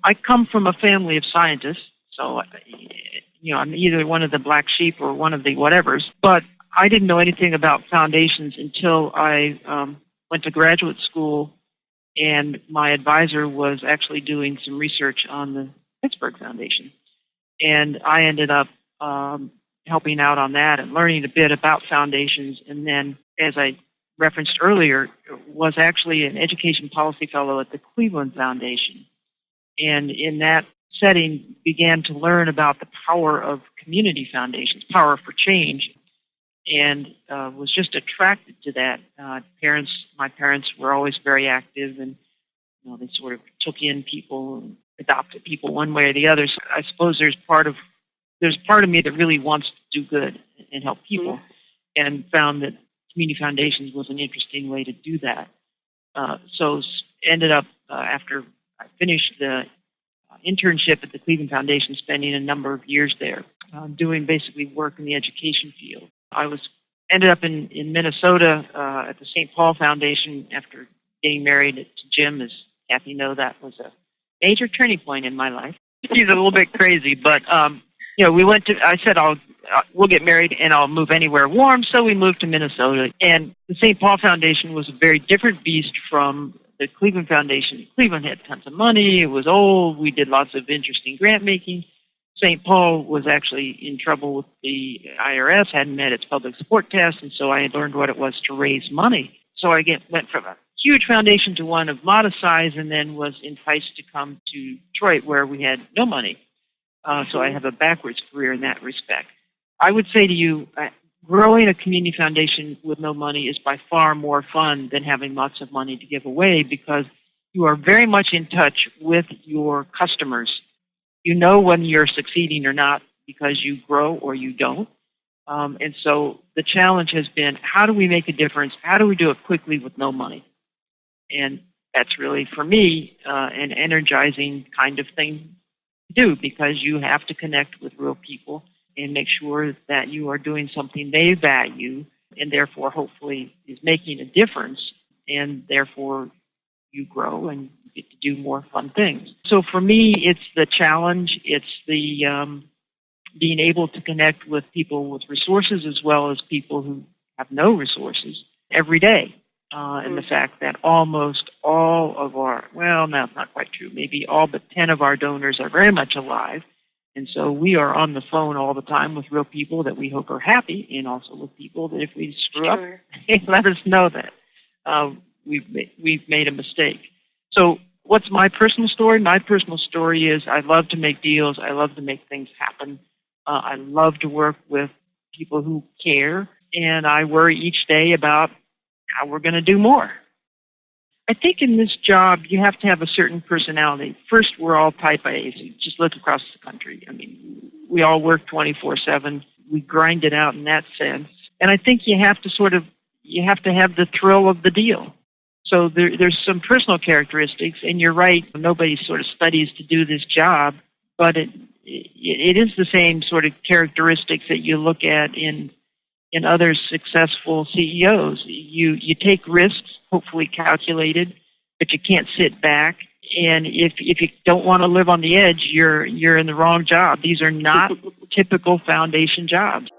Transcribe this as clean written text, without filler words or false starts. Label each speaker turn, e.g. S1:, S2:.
S1: I come from a family of scientists, so I'm either one of the black sheep or one of the whatevers. But I didn't know anything about foundations until I went to graduate school, and my advisor was actually doing some research on the Pittsburgh Foundation, and I ended up helping out on that and learning a bit about foundations. And then, as I referenced earlier, was actually an education policy fellow at the Cleveland Foundation. And in that setting, began to learn about the power of community foundations, power for change, and was just attracted to that. My parents were always very active, and they sort of took in people and adopted people one way or the other. So I suppose there's part of me that really wants to do good and help people, and found that community foundations was an interesting way to do that. So ended up, after I finished the internship at the Cleveland Foundation, spending a number of years there, doing basically work in the education field. I ended up in Minnesota at the St. Paul Foundation after getting married to Jim. As Kathy knows, that was a major turning point in my life. He's a little bit crazy, but we went to. I said, we'll get married and I'll move anywhere warm. So we moved to Minnesota, and the St. Paul Foundation was a very different beast from the Cleveland Foundation. Cleveland had tons of money. It was old. We did lots of interesting grant making. St. Paul was actually in trouble with the IRS, hadn't met its public support test, and so I learned what it was to raise money. So I went from a huge foundation to one of modest size, and then was enticed to come to Detroit, where we had no money. So I have a backwards career in that respect. I would say to you, growing a community foundation with no money is by far more fun than having lots of money to give away, because you are very much in touch with your customers. You know when you're succeeding or not because you grow or you don't. And so the challenge has been, how do we make a difference? How do we do it quickly with no money? And that's really, for me, an energizing kind of thing to do, because you have to connect with real people and make sure that you are doing something they value, and therefore hopefully is making a difference, and therefore you grow and you get to do more fun things. So for me, it's the challenge. It's the being able to connect with people with resources as well as people who have no resources every day. And the fact that almost all of that's not quite true, maybe all but 10 of our donors are very much alive. And so we are on the phone all the time with real people that we hope are happy, and also with people that if we screw up, they let us know that we've made a mistake. So what's my personal story? My personal story is I love to make deals. I love to make things happen. I love to work with people who care, and I worry each day about how we're going to do more. I think in this job, you have to have a certain personality. First, we're all type A. So just look across the country. I mean, we all work 24/7. We grind it out in that sense. And I think you have to have the thrill of the deal. So there's some personal characteristics, and you're right, nobody sort of studies to do this job, but it is the same sort of characteristics that you look at in other successful CEOs. You take risks, hopefully calculated, but you can't sit back. And if you don't want to live on the edge, you're in the wrong job. These are not typical foundation jobs.